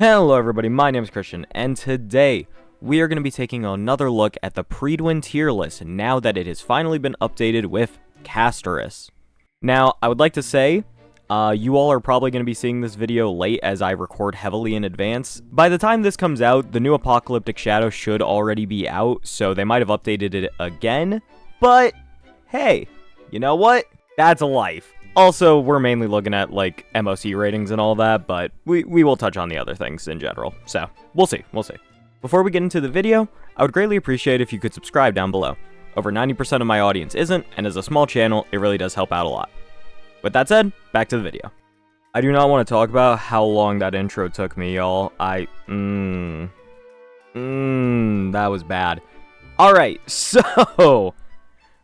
Hello everybody, my name is Christian, and today we are going to be taking another look at the prydwen tier list now that it has finally been updated with Casteris. Now, I would like to say, you all are probably going to be seeing this video late as I record heavily in advance. By the time this comes out, the new Apocalyptic Shadow should already be out, so they might have updated it again, but hey, you know what? That's life. Also, we're mainly looking at, like, MOC ratings and all that, but we will touch on the other things in general. So, we'll see. Before we get into the video, I would greatly appreciate if you could subscribe down below. Over 90% of my audience isn't, and as a small channel, it really does help out a lot. With that said, back to the video. I do not want to talk about how long that intro took me, y'all. That was bad. Alright, so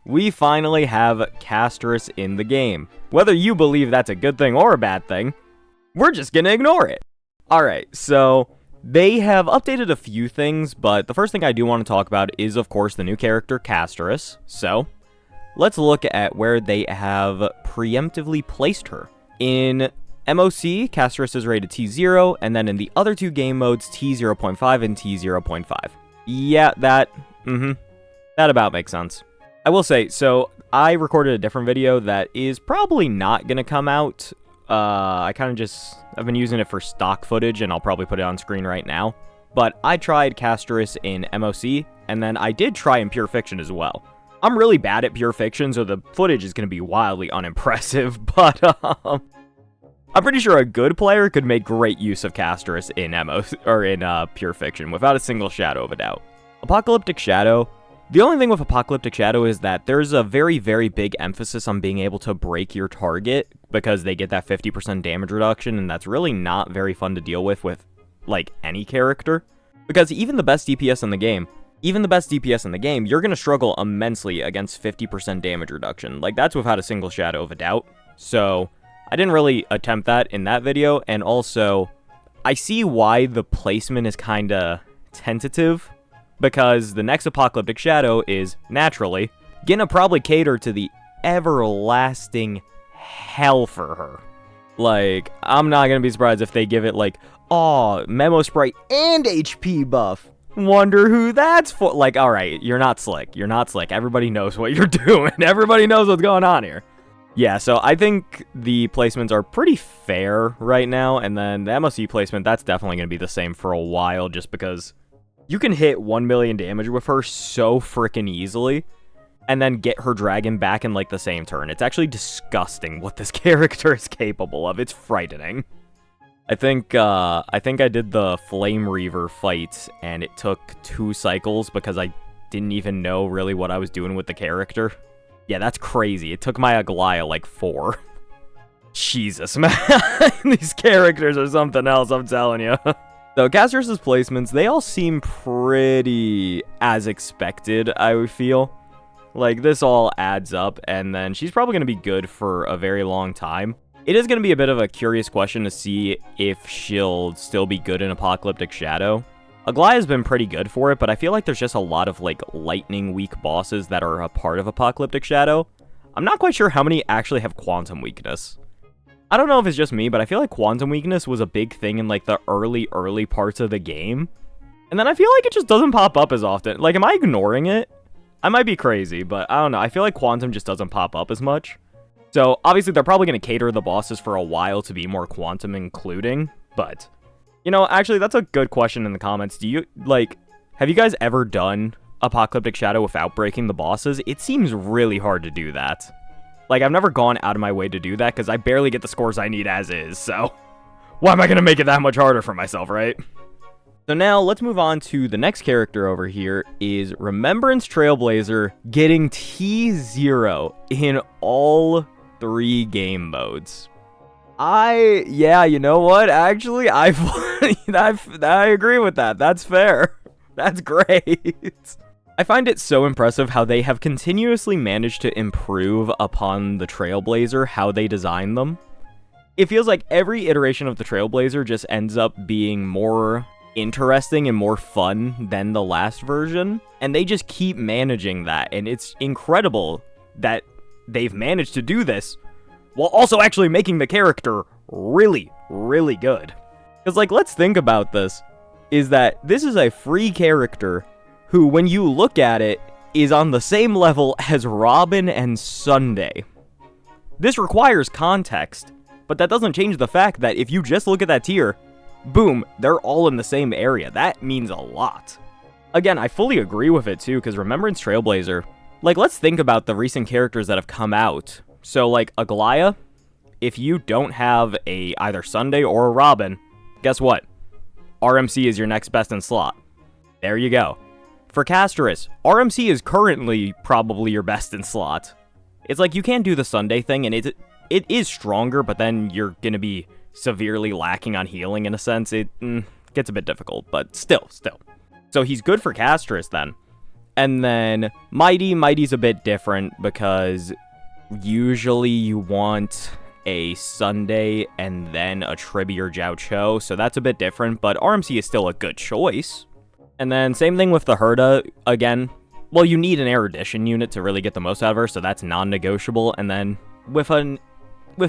we finally have Casteris in the game. Whether you believe that's a good thing or a bad thing, we're just gonna ignore it. Alright, so they have updated a few things, but the first thing I do want to talk about is, of course, the new character, Casteris. So, let's look at where they have preemptively placed her. In MOC, Casteris is rated T0, and then in the other two game modes, T0.5 and T0.5. Yeah, that about makes sense. I will say, so I recorded a different video that is probably not going to come out. I've been using it for stock footage, and I'll probably put it on screen right now. But I tried Casteris in MOC, and then I did try in Pure Fiction as well. I'm really bad at Pure Fiction, so the footage is going to be wildly unimpressive, but I'm pretty sure a good player could make great use of Casteris in Pure Fiction without a single shadow of a doubt. Apocalyptic Shadow. The only thing with Apocalyptic Shadow is that there's a very, very big emphasis on being able to break your target because they get that 50% damage reduction, and that's really not very fun to deal with, like, any character. Because even the best DPS in the game, you're going to struggle immensely against 50% damage reduction. Like, that's without a single shadow of a doubt. So, I didn't really attempt that in that video, and also, I see why the placement is kinda tentative. Because the next Apocalyptic Shadow is, naturally, gonna probably cater to the everlasting hell for her. Like, I'm not gonna be surprised if they give it, like, oh, Memo Sprite and HP buff. Wonder who that's for. Like, alright, you're not slick. Everybody knows what you're doing. Everybody knows what's going on here. Yeah, so I think the placements are pretty fair right now. And then the MOC placement, that's definitely gonna be the same for a while, just because you can hit 1 million damage with her so freaking easily, and then get her dragon back in, like, the same turn. It's actually disgusting what this character is capable of. It's frightening. I think I did the Flame Reaver fight, and it took 2 cycles because I didn't even know really what I was doing with the character. Yeah, that's crazy. It took my Aglaya, like, 4. Jesus, man. These characters are something else, I'm telling you. So, Casteris' placements, they all seem pretty as expected, I would feel. Like, this all adds up, and then she's probably going to be good for a very long time. It is going to be a bit of a curious question to see if she'll still be good in Apocalyptic Shadow. Aglaya's been pretty good for it, but I feel like there's just a lot of, like, lightning-weak bosses that are a part of Apocalyptic Shadow. I'm not quite sure how many actually have quantum weakness. I don't know if it's just me, but I feel like quantum weakness was a big thing in, like, the early parts of the game. And then I feel like it just doesn't pop up as often. Like, am I ignoring it? I might be crazy, but I don't know. I feel like quantum just doesn't pop up as much. So, obviously, they're probably going to cater the bosses for a while to be more quantum including. But, you know, actually, that's a good question in the comments. Do you, like, have you guys ever done Apocalyptic Shadow without breaking the bosses? It seems really hard to do that. Like, I've never gone out of my way to do that, because I barely get the scores I need as is, so why am I going to make it that much harder for myself, right? So now, let's move on to the next character over here, is Remembrance Trailblazer getting T0 in all 3 game modes. Yeah, you know what? Actually, I agree with that. That's fair. That's great. I find it so impressive how they have continuously managed to improve upon the Trailblazer, how they design them. It feels like every iteration of the Trailblazer just ends up being more interesting and more fun than the last version, and they just keep managing that, and it's incredible that they've managed to do this while also actually making the character really, really good. Because, like, let's think about this. Is that this is a free character who, when you look at it, is on the same level as Robin and Sunday. This requires context, but that doesn't change the fact that if you just look at that tier, boom, they're all in the same area. That means a lot. Again, I fully agree with it too, because Remembrance Trailblazer, like, let's think about the recent characters that have come out. So, like, Aglaya, if you don't have a either Sunday or a Robin, guess what? RMC is your next best in slot. There you go. For Casteris, RMC is currently probably your best in slot. It's like you can't do the Sunday thing, and it is stronger, but then you're going to be severely lacking on healing in a sense. It gets a bit difficult, but still. So he's good for Casteris then. And then Mighty's a bit different because usually you want a Sunday and then a Triby or Jiao Cho, so that's a bit different, but RMC is still a good choice. And then same thing with the Herda, again, well, you need an erudition unit to really get the most out of her, so that's non-negotiable, and then with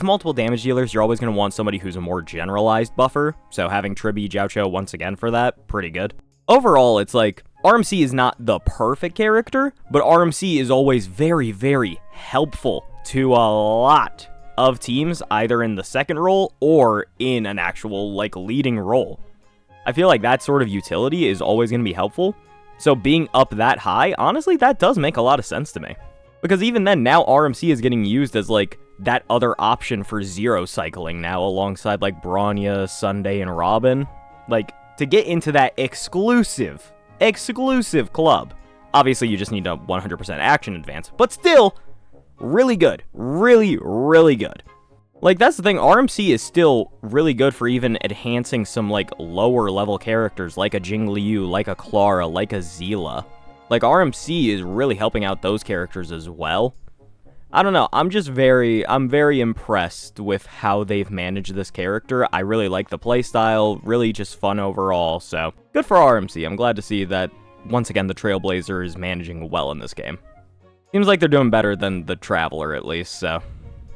multiple damage dealers, you're always going to want somebody who's a more generalized buffer, so having Triby, Jiao Cho once again for that, pretty good. Overall, it's like, RMC is not the perfect character, but RMC is always very, very helpful to a lot of teams, either in the second role or in an actual, like, leading role. I feel like that sort of utility is always going to be helpful, so being up that high, honestly, that does make a lot of sense to me. Because even then, now RMC is getting used as, like, that other option for zero cycling now, alongside, like, Bronya, Sunday, and Robin. Like, to get into that exclusive club, obviously you just need a 100% action advance, but still, really good. Really, really good. Like, that's the thing, RMC is still really good for even enhancing some, like, lower level characters, like a Jingliu, like a Clara, like a Zila. Like, RMC is really helping out those characters as well. I don't know, I'm very impressed with how they've managed this character. I really like the playstyle, really just fun overall, so good for RMC. I'm glad to see that, once again, the Trailblazer is managing well in this game. Seems like they're doing better than the Traveler, at least, so,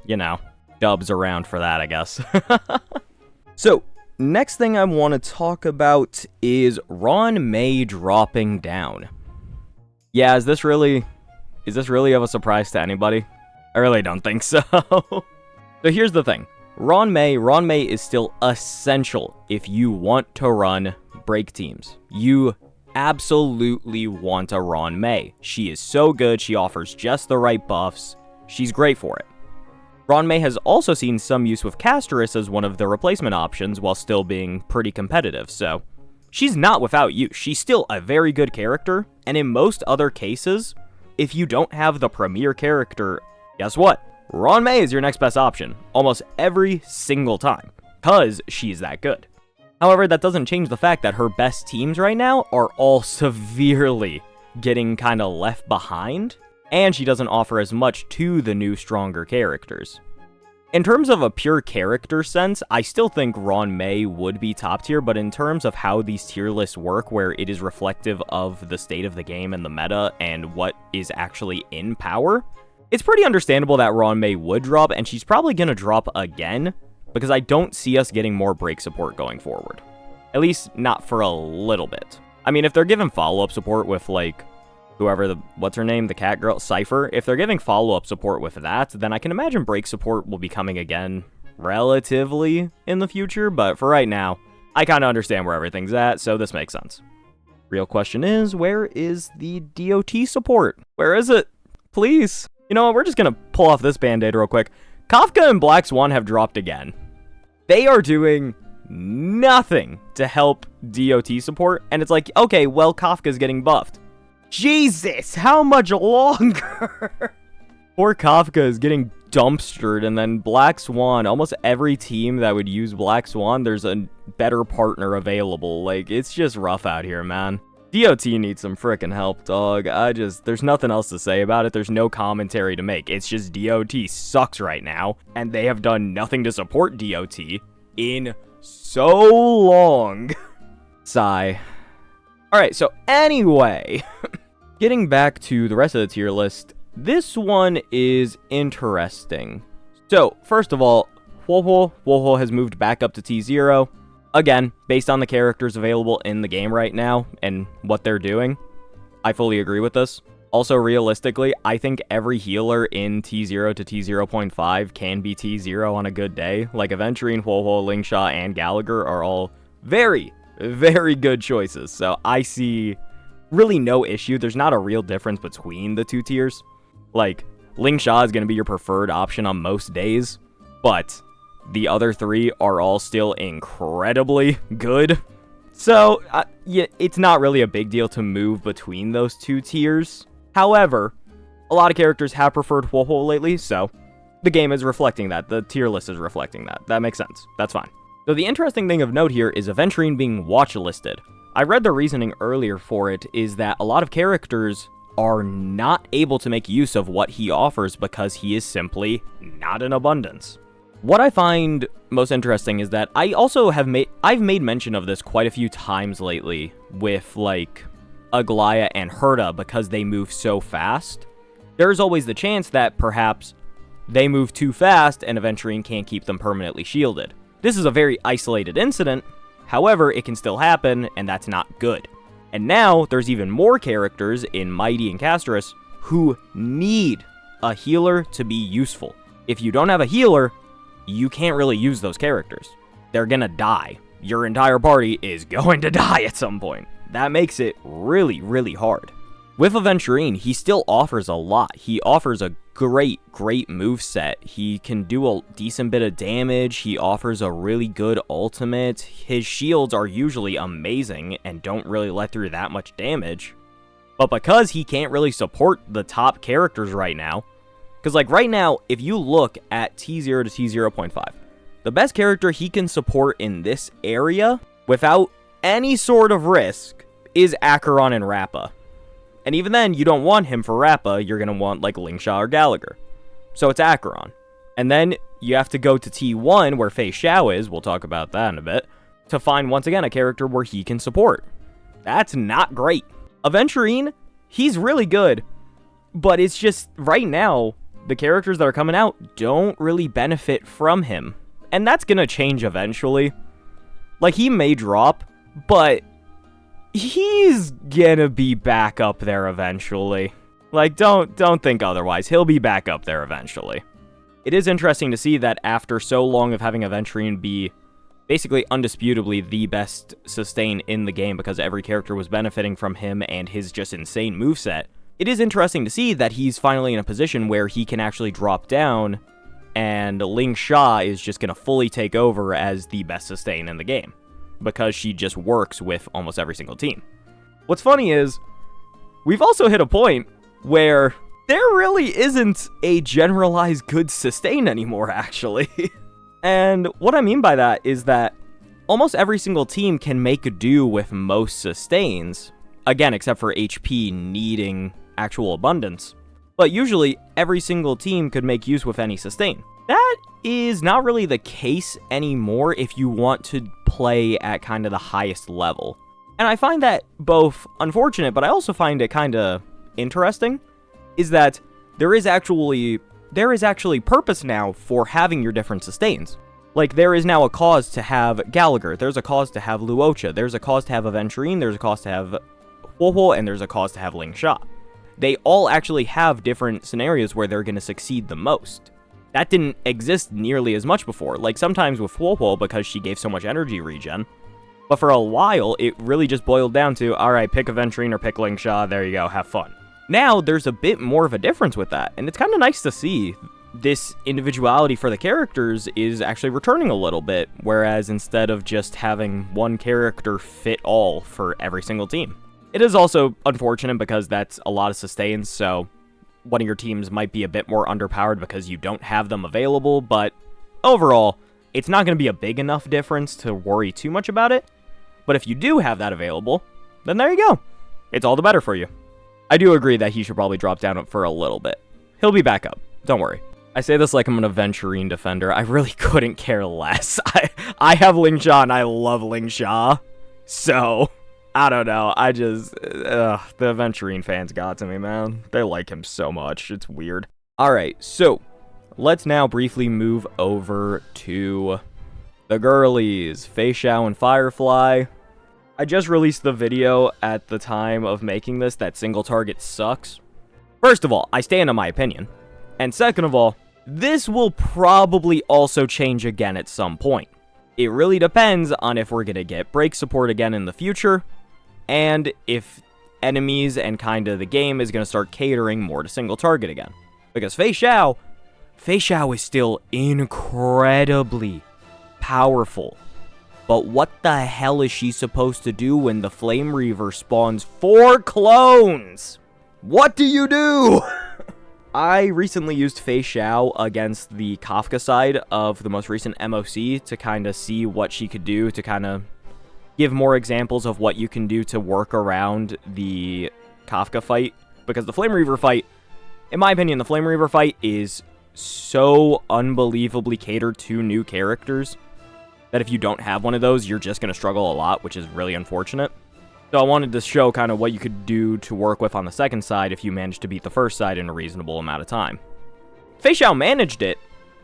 you know, dubs around for that, I guess. So, next thing I want to talk about is Ruan Mei dropping down. Yeah, is this really of a surprise to anybody? I really don't think so. So here's the thing. Ruan Mei is still essential if you want to run break teams. You absolutely want a Ruan Mei. She is so good, she offers just the right buffs. She's great for it. Ruan Mei has also seen some use with Casteris as one of the replacement options while still being pretty competitive, so she's not without use. She's still a very good character, and in most other cases, if you don't have the premier character, guess what? Ruan Mei is your next best option, almost every single time, because she's that good. However, that doesn't change the fact that her best teams right now are all severely getting kind of left behind, and she doesn't offer as much to the new, stronger characters. In terms of a pure character sense, I still think Ruan Mei would be top tier, but in terms of how these tier lists work, where it is reflective of the state of the game and the meta and what is actually in power, it's pretty understandable that Ruan Mei would drop, and she's probably going to drop again, because I don't see us getting more break support going forward. At least, not for a little bit. I mean, if they're giving follow-up support with, like, whoever what's her name, the cat girl, Cypher, if they're giving follow-up support with that, then I can imagine break support will be coming again relatively in the future, but for right now, I kind of understand where everything's at, so this makes sense. Real question is, where is the DOT support? Where is it? Please. You know what, we're just gonna pull off this band-aid real quick. Kafka and Black Swan have dropped again. They are doing nothing to help DOT support, and it's like, okay, well, Kafka's getting buffed. Jesus, how much longer? Poor Kafka is getting dumpstered, and then Black Swan, almost every team that would use Black Swan, there's a better partner available. Like, it's just rough out here, man. DOT needs some frickin' help, dog. There's nothing else to say about it. There's no commentary to make. It's just DOT sucks right now, and they have done nothing to support DOT in so long. Sigh. Alright, so anyway, getting back to the rest of the tier list, this one is interesting. So, first of all, Woho has moved back up to T0. Again, based on the characters available in the game right now and what they're doing, I fully agree with this. Also, realistically, I think every healer in T0 to T0.5 can be T0 on a good day. Like, Aventurine, Huohuo, Lingsha, and Gallagher are all very, very good choices. So I see really no issue. There's not a real difference between the two tiers. Like, Lingsha is going to be your preferred option on most days, but the other three are all still incredibly good. So, yeah, it's not really a big deal to move between those two tiers. However, a lot of characters have preferred Huohuo lately, so the game is reflecting that. The tier list is reflecting that. That makes sense. That's fine. So the interesting thing of note here is Aventurine being watch listed. I read the reasoning earlier for it is that a lot of characters are not able to make use of what he offers because he is simply not in abundance. What I find most interesting is that I've made mention of this quite a few times lately with, like, Aglaya and Herta because they move so fast. There's always the chance that perhaps they move too fast and Aventurine can't keep them permanently shielded. This is a very isolated incident, however, it can still happen, and that's not good. And now, there's even more characters in Mighty and Casteris who need a healer to be useful. If you don't have a healer, you can't really use those characters. They're gonna die. Your entire party is going to die at some point. That makes it really, really hard. With Aventurine, he still offers a lot. He offers a great moveset. He can do a decent bit of damage. He offers a really good ultimate. His shields are usually amazing and don't really let through that much damage. But because he can't really support the top characters right now, because, like, right now, if you look at T0 to T0.5, the best character he can support in this area, without any sort of risk, is Acheron and Rappa. And even then, you don't want him for Rappa, you're going to want, like, Lingsha or Gallagher. So it's Acheron. And then you have to go to T1, where Fei Xiao is, we'll talk about that in a bit, to find, once again, a character where he can support. That's not great. Aventurine, he's really good, but it's just, right now, the characters that are coming out don't really benefit from him. And that's gonna change eventually. Like, he may drop, but he's gonna be back up there eventually. Like, don't think otherwise. He'll be back up there eventually. It is interesting to see that after so long of having Aventurine be basically undisputably the best sustain in the game because every character was benefiting from him and his just insane moveset, it is interesting to see that he's finally in a position where he can actually drop down and Lingsha is just going to fully take over as the best sustain in the game because she just works with almost every single team. What's funny is, we've also hit a point where there really isn't a generalized good sustain anymore, actually. And what I mean by that is that almost every single team can make do with most sustains, again, except for HP needing actual abundance. But usually, every single team could make use with any sustain. That is not really the case anymore if you want to play at kind of the highest level. And I find that both unfortunate, but I also find it kind of interesting, is that there is actually purpose now for having your different sustains. Like, there is now a cause to have Gallagher, there's a cause to have Luocha, there's a cause to have Aventurine, there's a cause to have Huohuo, and there's a cause to have Lingsha. They all actually have different scenarios where they're going to succeed the most. That didn't exist nearly as much before, like sometimes with Huohuo because she gave so much energy regen. But for a while, it really just boiled down to, alright, pick Aventurine or pick Lingsha, there you go, have fun. Now, there's a bit more of a difference with that, and it's kind of nice to see this individuality for the characters is actually returning a little bit, whereas instead of just having one character fit all for every single team. It is also unfortunate because that's a lot of sustains, so one of your teams might be a bit more underpowered because you don't have them available, but overall, it's not going to be a big enough difference to worry too much about it. But if you do have that available, then there you go. It's all the better for you. I do agree that he should probably drop down for a little bit. He'll be back up. Don't worry. I say this like I'm an Aventurine defender. I really couldn't care less. I have Lingsha and I love Lingsha. So, I don't know. The Aventurine fans got to me, man. They like him so much. It's weird. Alright, so let's now briefly move over to The girlies, Fei Xiao and Firefly. I just released the video at the time of making this that single target sucks. First of all, I stand on my opinion. And second of all, this will probably also change again at some point. It really depends on if we're going to get break support again in the future, and if enemies and kind of the game is going to start catering more to single target again. Because Fei Xiao is still incredibly powerful. But what the hell is she supposed to do when the Flame Reaver spawns 4 clones? What do you do? I recently used Fei Xiao against the Kafka side of the most recent MOC to kind of see what she could do, to kind of give more examples of what you can do to work around the Kafka fight. Because the Flame Reaver fight, in my opinion, the Flame Reaver fight is so unbelievably catered to new characters that if you don't have one of those, you're just going to struggle a lot, which is really unfortunate. So I wanted to show kind of what you could do to work with on the second side if you managed to beat the first side in a reasonable amount of time. Fei Xiao managed it,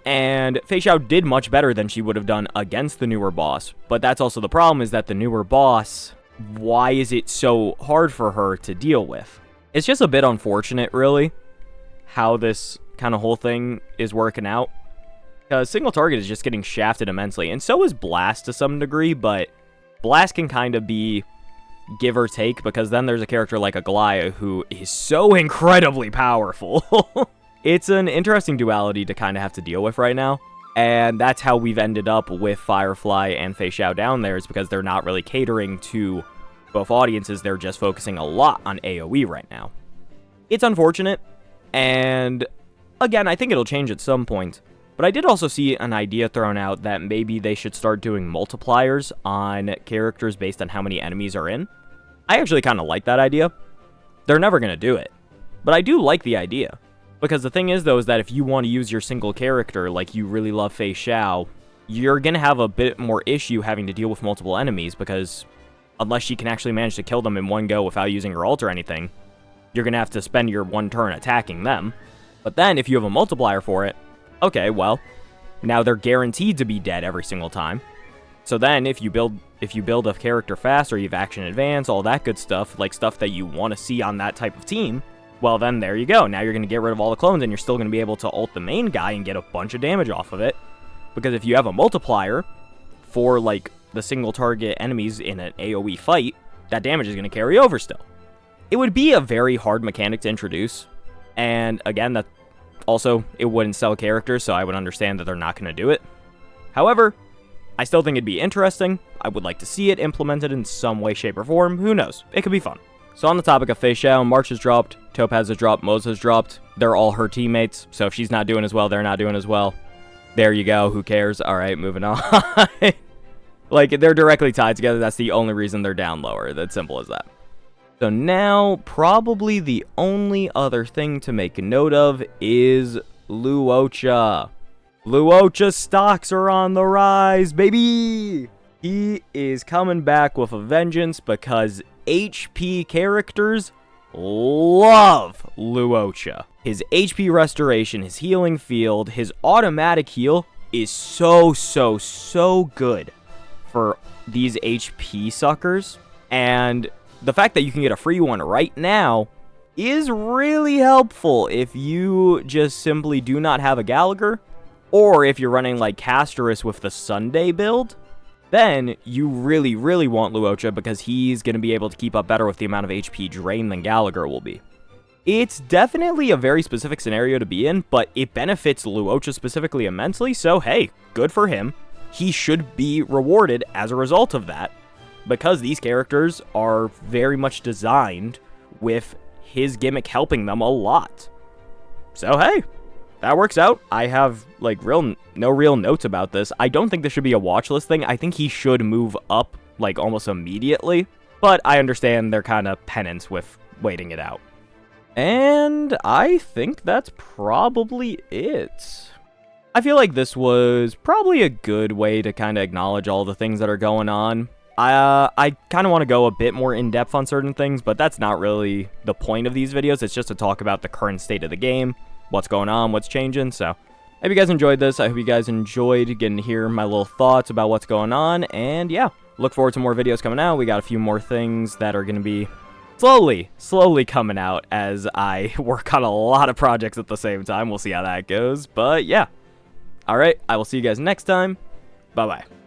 and Fei Xiao did much better than she would have done against the newer boss. But that's also the problem, is that the newer boss, why is it so hard for her to deal with? It's just a bit unfortunate, really, how this kind of whole thing is working out. Because single target is just getting shafted immensely, and so is Blast to some degree, but Blast can kind of be give or take, because then there's a character like Aglaya who is so incredibly powerful. It's an interesting duality to kind of have to deal with right now, and that's how we've ended up with Firefly and Fei Xiao down there, is because they're not really catering to both audiences, they're just focusing a lot on AoE right now. It's unfortunate, and again, I think it'll change at some point. But I did also see an idea thrown out that maybe they should start doing multipliers on characters based on how many enemies are in. I actually kind of like that idea. They're never going to do it, but I do like the idea. Because the thing is, though, is that if you want to use your single character, like you really love Fei Xiao, you're going to have a bit more issue having to deal with multiple enemies, because unless she can actually manage to kill them in one go without using her ult or anything, you're going to have to spend your one turn attacking them. But then, if you have a multiplier for it, okay, well, now they're guaranteed to be dead every single time. So then, if you build a character fast, or you have action advance, all that good stuff, like stuff that you want to see on that type of team, well then, there you go. Now you're going to get rid of all the clones, and you're still going to be able to ult the main guy and get a bunch of damage off of it. Because if you have a multiplier for, like, the single target enemies in an AoE fight, that damage is going to carry over still. It would be a very hard mechanic to introduce, and again, that also, it wouldn't sell characters, so I would understand that they're not going to do it. However, I still think it'd be interesting. I would like to see it implemented in some way, shape, or form. Who knows? It could be fun. So on the topic of Fei Xiao, March has dropped, Topaz has dropped, Moza has dropped. They're all her teammates, so if she's not doing as well, they're not doing as well. There you go. Who cares? All right, moving on. Like, they're directly tied together. That's the only reason they're down lower. That's simple as that. So now, probably the only other thing to make a note of is Luocha. Luocha stocks are on the rise, baby! He is coming back with a vengeance because HP characters love Luocha. His HP restoration, his healing field, his automatic heal is so good for these HP suckers, and the fact that you can get a free one right now is really helpful if you just simply do not have a Gallagher, or if you're running like Casteris with the Sunday build, then you really want Luocha because he's going to be able to keep up better with the amount of HP drain than Gallagher will be. It's definitely a very specific scenario to be in, but it benefits Luocha specifically immensely, so hey, good for him. He should be rewarded as a result of that, because these characters are very much designed with his gimmick helping them a lot. So hey, that works out. I have like no real notes about this. I don't think this should be a watch list thing. I think he should move up like almost immediately, but I understand their kind of penance with waiting it out. And I think that's probably it. I feel like this was probably a good way to kind of acknowledge all the things that are going on. I kind of want to go a bit more in-depth on certain things, but that's not really the point of these videos. It's just to talk about the current state of the game, what's going on, what's changing, so I hope you guys enjoyed this. I hope you guys enjoyed getting to hear my little thoughts about what's going on. And yeah, look forward to more videos coming out. We got a few more things that are going to be slowly coming out as I work on a lot of projects at the same time. We'll see how that goes. But yeah. Alright, I will see you guys next time. Bye-bye.